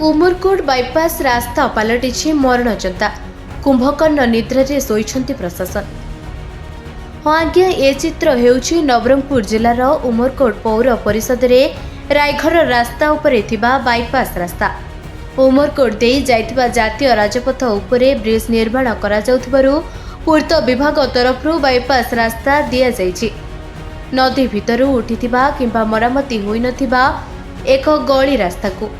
Umarkot bypass रास्ता पलटि मरण जनता कुंभकर्ण निद्रे शोइछन्ति प्रशासन। हाँ आज्ञा ए चित्र हेउछि नवरंगपुर जिलार उमरकोट पौर परिषद रे रायघर रास्ता उपरे थिबा बाईपास रास्ता। उमरकोट देई जाइथिबा जातीय राजपथ उपरे ब्रिज निर्माण करा जाउथिबारु पूर्त विभाग तरफरु बाईपास रास्ता दिया जाइछि। नदी भितरु उठिथिबा किंबा मरामती होई नथिबा एक गली रास्ता को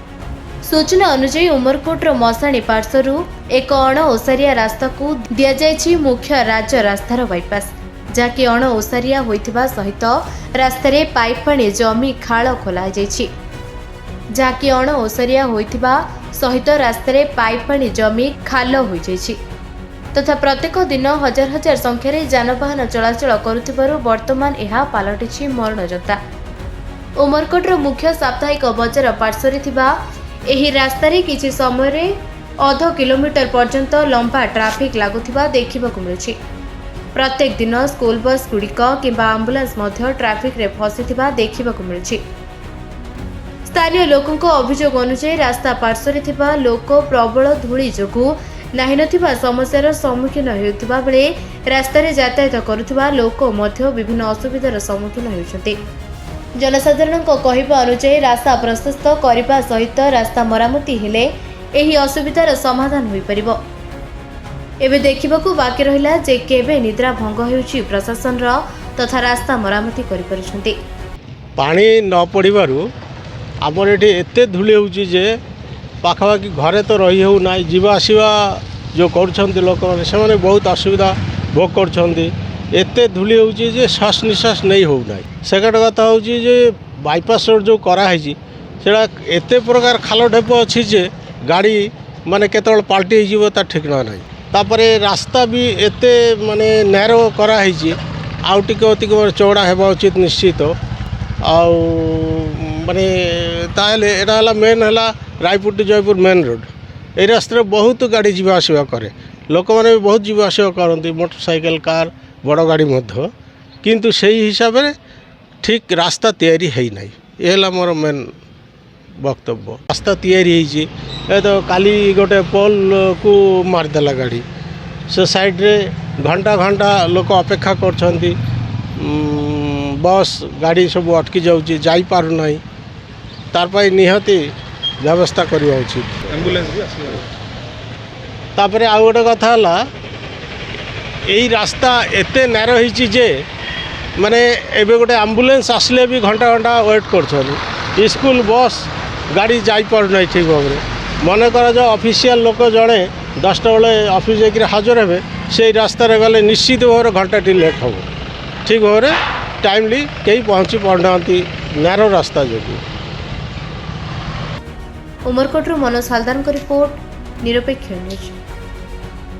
सूचना अनुसार उमरकोटर मशाणी पार्श्वरू एक अण ओसारिया रास्ता को दिया जाइछि मुख्य राज्य रास्तार बाईपास, जहाँकि अण ओसारिया होइथिबा सहित रास्ता रे पाइप पानी जमी खाल खोला जाइछि। जहाँकि अण ओसारिया होइथिबा सहित रास्ता रे पाइप पानी जमी खाल होई जाइछि तथा प्रत्येक दिन हजार हजार संख्यार जानवाहन चलाचल करुथिबारु वर्तमान यह पलटिछि मरण जता। उमरकोटर मुख्य साप्ताहिक बजार पार्श्वरे थिबा एही रास्ता रे किछि समय रे अध किलोमीटर पर्यंत लंबा ट्राफिक लागुथिबा देखिबाकु मिलुछि। प्रत्येक दिन स्कूल बस गुड़िक किंबा आंबुलांस मध्य ट्राफिक रे फसिथिबा देखिबाकु मिलुछि। स्थानीय लोकंको अभियोग अनुसार रास्ता पार्श्वरे थिबा लोक प्रबल धूली जोगु नाही नथिबा समस्यार सम्मुखीन हेउथिबा बेले रास्ता रे यातायात करुथिबा लोक मध्य विभिन्न असुविधार सम्मुखीन हेउछन्ति। जनसाधारण कहवा अनुसार रास्ता प्रशस्त करने सहित रास्ता मरामती हेले एही असुविधार समाधान होई परिबो। एबे देखिबाकू बाकी रहिला जे केबे निद्रा भंग हेउछि प्रशासन तथा रास्ता मरामती करि परिछन्ति। पानी न पड़िबारु आमर एठी एते धूली होउछि जे पाखापाखि घरे तो रही हो ना, जीवा आसवा जो कर लोक मैंने बहुत असुविधा भोग कर एते धूली होउछि जे श्वास निश्वास नहीं हो ना। सेकेंड कथा होउछि जे बाईपास रोड जो कराई सेटा एते प्रकार खाल ढेप अच्छी जे गाड़ी माने केतल पाल्टी हो ता ठीक ना नहीं। तापरे रास्ता भी एते माने नैरो कराई आउ टिके अधिक चौड़ा हेबा उचित निश्चित। आउ माने ताहले एटा हला मेन हला Raipur to Jaipur main road ए रास्ते बहुत गाड़ी जीवा आसवा करे, लोक मैंने भी बहुत जीवा आसवा करती मोटरसाइकेल कार बड़ गाड़ी मध्य, किंतु सही हिसाब से ठीक रास्ता तैयारी है ना। ये मोर मेन वक्तव्य। रास्ता तैयारी तो काली गोटे पोल को मारदेला गाड़ी से साइड रे घंटा घंटा लोक अपेक्षा कर बस गाड़ी सब अटकी जाई पारु नाही, तार पाई निहती व्यवस्था करवा उचित। एम्बुलेंस भी आसला। तापरे आ गोटे कथा हला यही रास्ता एते नैरो होइछि जे माने एबे गोटे एम्बुलेंस आसले भी घंटा घंटा वेट कर स्कूल बस गाड़ी जाई पार नहीं ठीक भाव में। मन कर जो ऑफिशियल लोक जड़े 10टा बेले ऑफिस जाकर हाजर हे से रास्ता गले निश्चित भाव में घंटाटी लेट हम ठीक भाव में टाइमली कहीं पहुँची पाना नैरो रास्ता जो। उमरकोटरू मनोज हालदार रिपोर्ट निरपेक्ष न्यूज।